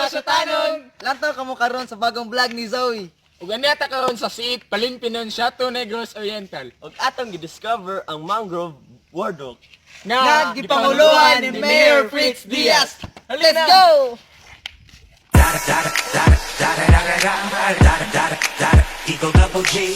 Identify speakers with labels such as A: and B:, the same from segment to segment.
A: Syatanon!
B: Lantaw ka mo karon sa bagong vlog ni Zoe.
A: Ug aniata karon sa Siit, Palimpinon, Chateau Negros Oriental.
C: ug atong gidiscover ang mangrove boardwalk.
B: Nga gipanguluhan ni Mayor Fritz Diaz. Let's go!
D: Eagle Double G.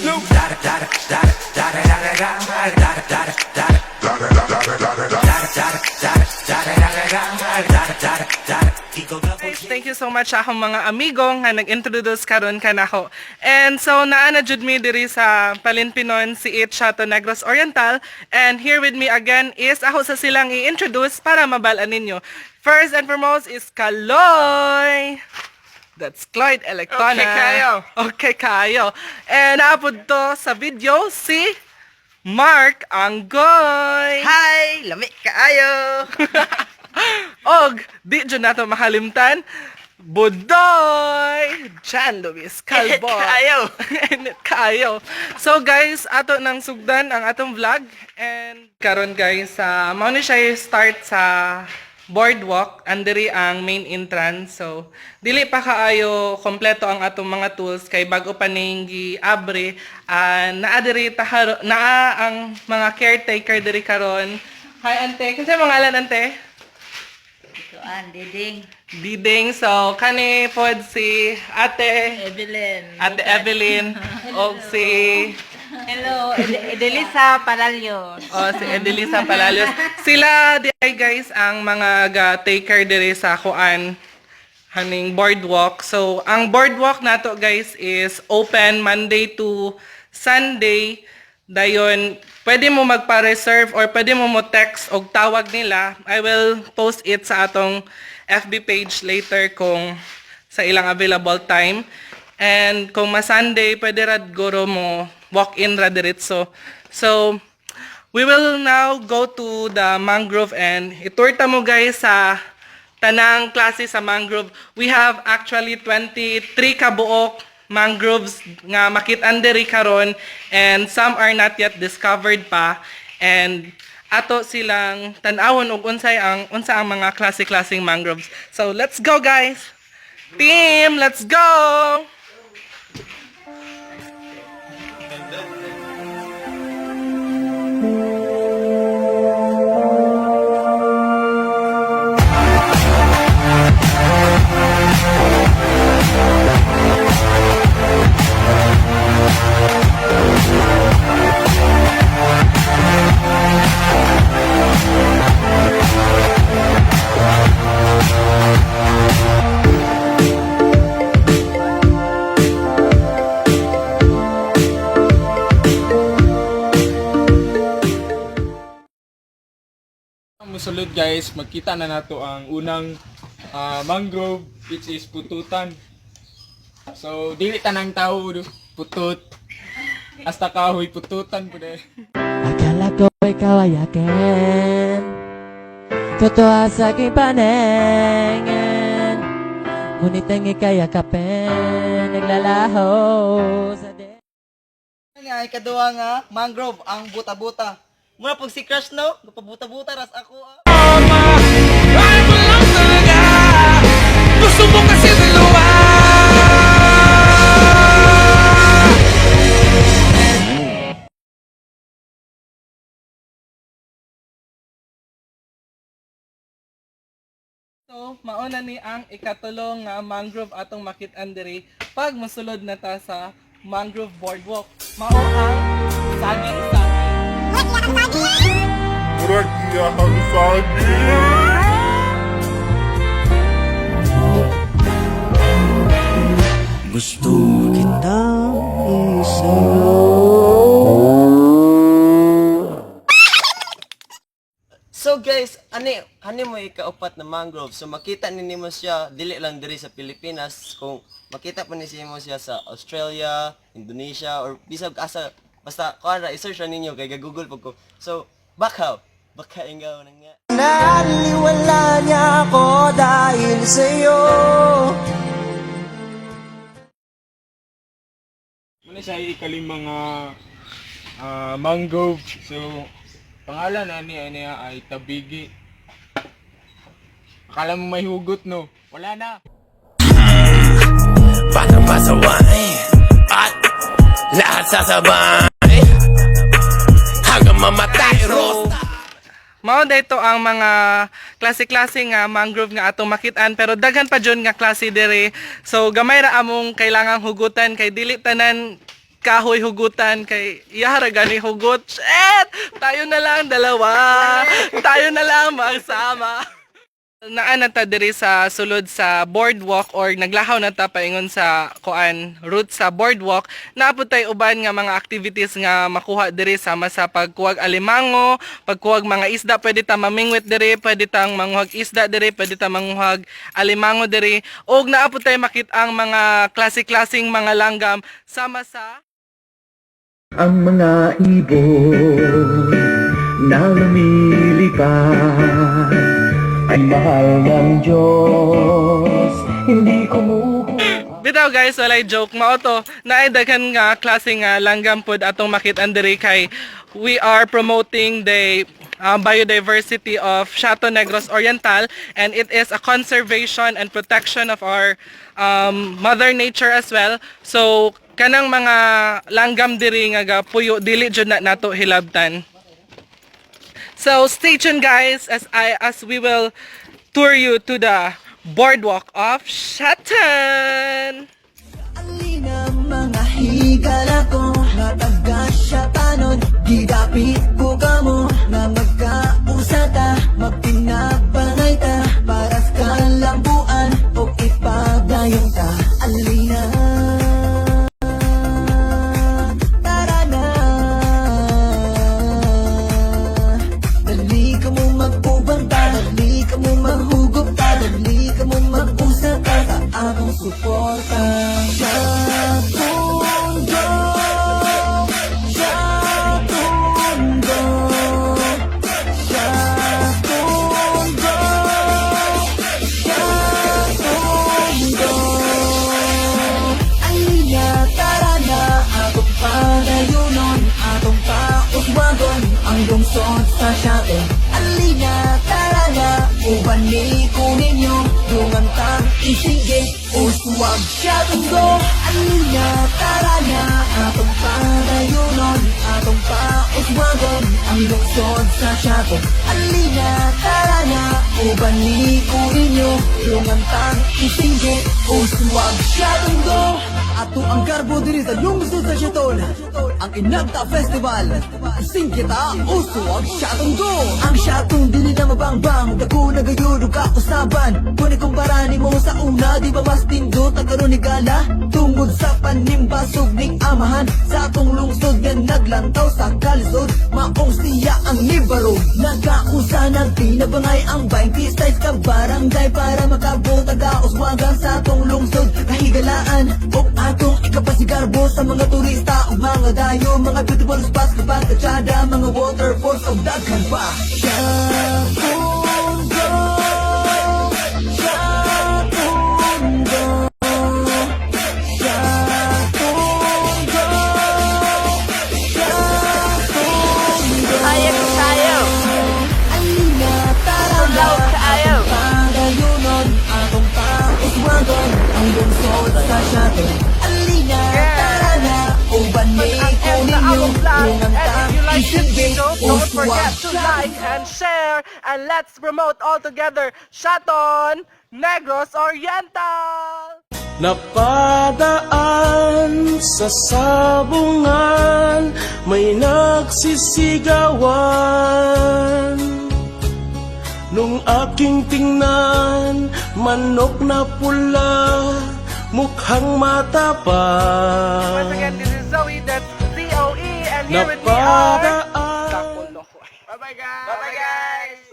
E: Thank you so much sa akong mga amigo nga nag-introduce karon kanako. And so naana jud mi diri sa Palimpinon si Chateau Negros Oriental, and here with me again is ako sa silang i-introduce para mabalaan ninyo. First and foremost is Kaloy. That's Cloyd Electona.
A: Okay kayo.
E: Okay kayo. And naapod to sa video si Mark Anggoy.
B: Hi! Lami kaayo!
E: Og, di dyan nato makalimtan, Budoy! Jan Luis Calvo.
B: Kaayo.
E: Init kayo. So guys, ato nang sugdan ang atong vlog. And karon guys, mao ni siya start sa boardwalk. Andiri ang main entrance. So, dili pa kaayo kompleto ang atong mga tools kay bago pa ning giabre. Naa ang mga caretaker diri karon. Hi ante, kinsa mga ngalan ante?
F: Diding.
E: Diding, so kani pod si Ate Evelyn o si
F: Hello, Edelisa Paralyo.
E: si Edelisa Palalios. Sila di ay guys ang mga taker diri sa kuan haning boardwalk. So ang boardwalk nato guys is open Monday to Sunday. Dayon, pwede mo magpa-reserve or pwede mo text o tawag nila. I will post it sa atong FB page later kung sa ilang available time. And kung Sunday, pwede rad guro mo walk-in ra diretso. So, we will now go to the mangrove and iturta mo guys sa tanang klase sa mangrove. We have actually 23 kabuok mangroves nga makit-an diri karon, and some are not yet discovered pa, and ato silang tan-awon og unsa ang mga klase-klaseng mangroves. So let's go guys. Team, let's go.
A: Musulod guys, magkita na nato ang unang mangrove, which is pututan. So, dili tanang tao putut. Hasta kahoy pututan po dahil.
G: Akala ko ikaw ay akin, totoo sa aking paningin, ngunit ang ika'y akapin, naglalaho sa
B: Nga ay kaduwa nga mangrove ang buta-buta. Muna pag si Crush no, gapabuta-buta ras ako ah.
D: Gusto mo kasi dalawa.
E: So, mauna ni ang ikatulong nga mangrove atong makit-an diri pag mosulod na ta sa mangrove boardwalk. Mao ang saging-saging.
D: Gusto kitang isa.
C: So guys, ani mo ikaupat na mangrove. So makita ninyo siya dili lang diri sa Pilipinas, kung makita pa mo siya sa Australia, Indonesia, or bisag asa basta kuan i-search ra ninyo kay Google pag ko. So bakaw ingaw na nga.
G: Naliwala niya ako dahil sa'yo.
A: Muna siya ikalimang mangrove. So, pangalan niya ay Tabigi. Akala mo may hugot no? Wala na.
D: Panapasaway at lahat sasabay hanggang mamatay.
E: Mao dito ang mga klase-klase nga mangrove nga atong makitaan pero daghan pa jud nga klase diri. So gamay ra among kailangang hugutan kay dili tanan kahoy hugutan kay iyara gani hugot. Shit! Tayo na lang dalawa. Tayo na lang magsama. Naan na ta diri sa sulod sa boardwalk or naglahaw na ta paingon sa kuan route sa boardwalk. Naapod tay uban nga mga activities nga makuha diri sama sa pagkuwag alimango, pagkuwag mga isda, pwede ta mamingwit diri, pwede tang manguhag isda diri, pwede ta manguhag alimango diri. Og naapod tay makit-ang mga klase-klaseng mga langgam sama sa
G: Ang mga ibon na lumilipad ay mahal ng Diyos, hindi kumukuha.
E: Bitaw guys, walay joke mao to. Naay daghan nga klase nga langgam pod atong makit-an diri kay we are promoting the biodiversity of Chateau Negros Oriental, and it is a conservation and protection of our mother nature as well. So kanang mga langgam diri nga puyo dili jud na nato hilabtan. So stay tuned guys as we will tour you to the boardwalk of Shatan.
G: Alina mga higala ko nga taga Shatanon, gidapit ko kamo nga magkausata, magpinabangay ta para sa kalambuan o ipadayon ta. Alina tara na, dali ka mo mag-ubang ta, dali ka mo maghugop ta, dali ka mo mag-usap ta sa akong suporta. Shatundo, Shatundo, Shatundo, Shatundo. Alina tara na, atong padayunon, atong pauswagon ang lungsod sa Shato. Alina tara na, uban ni kuninyo, dungan tang isige, uswag Shatundo. Alina tara na, atong padayunon, atong pauswagon ang lungsod sa Shato. Alina tara na, uban ni kuninyo, dungan tang isige, uswag Shatundo. Ato ang garbo diri sa lungsod sa Shaton, ang Inagta Festival. Sing kita, uswag Shatundo. Ang Shatong dili na mabangbang, dako na gayud ka usaban. Kung ikumpara ni mo sa una, di ba mas tindot ang karon ni gala? Tungod sa panimbasog ning amahan sa atong lungsod nga naglantaw sa kalisod, maong siya ang libaro. Nagkausa nagpinabangay ang 26 ka barangay para makabot ang kauswagan sa atong lungsod. Kahigalaan o atong ikapasigarbo sa mga turista o mga dayo, mga beautiful spots kapag katsada, mga waterfalls o daghan pa. Shatundo, Shatundo, Shatundo, Shatundo.
F: Ayaw tayo.
G: Alina tara na, atong padayunon, atong pauswagon ang lungsod sa Shato. Alina tara na, uban ni kuninyo, unang tang isige,
E: Don't forget
G: uswag
E: to like and share, and let's promote all together Shaton Negros Oriental.
H: Napadaan sa sabungan, may nagsisigawan. Nung aking tingnan, manok na pula, mukhang matapang.
E: Once again, this is Zoe, that's Z-O-E, and here with me are...
H: Napadaan.
E: Bye-bye guys! Bye-bye guys!